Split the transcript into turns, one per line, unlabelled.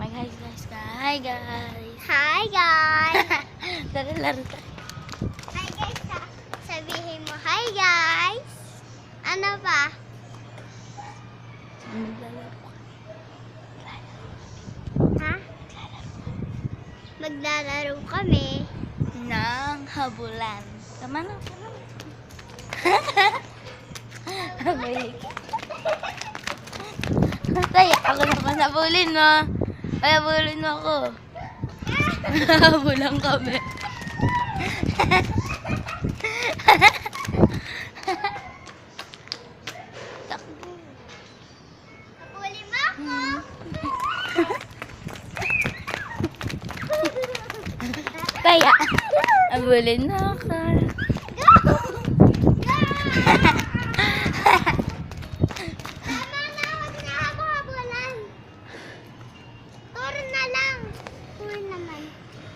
Mag-hi guys ka. Hi guys.
Hi guys!
Tara, laro tayo.
Hi guys! Sabihin mo, hi guys! Ano ba?
Maglalaro ka.
Ha? Maglalaro kami.
Ng habulan. Tama na. Habulin. Tay, ako naman habulin mo. Ay, habulin mo ako. Habulan kami. Takbo.
Huli mo ako!
Kaya, habulin mo ako.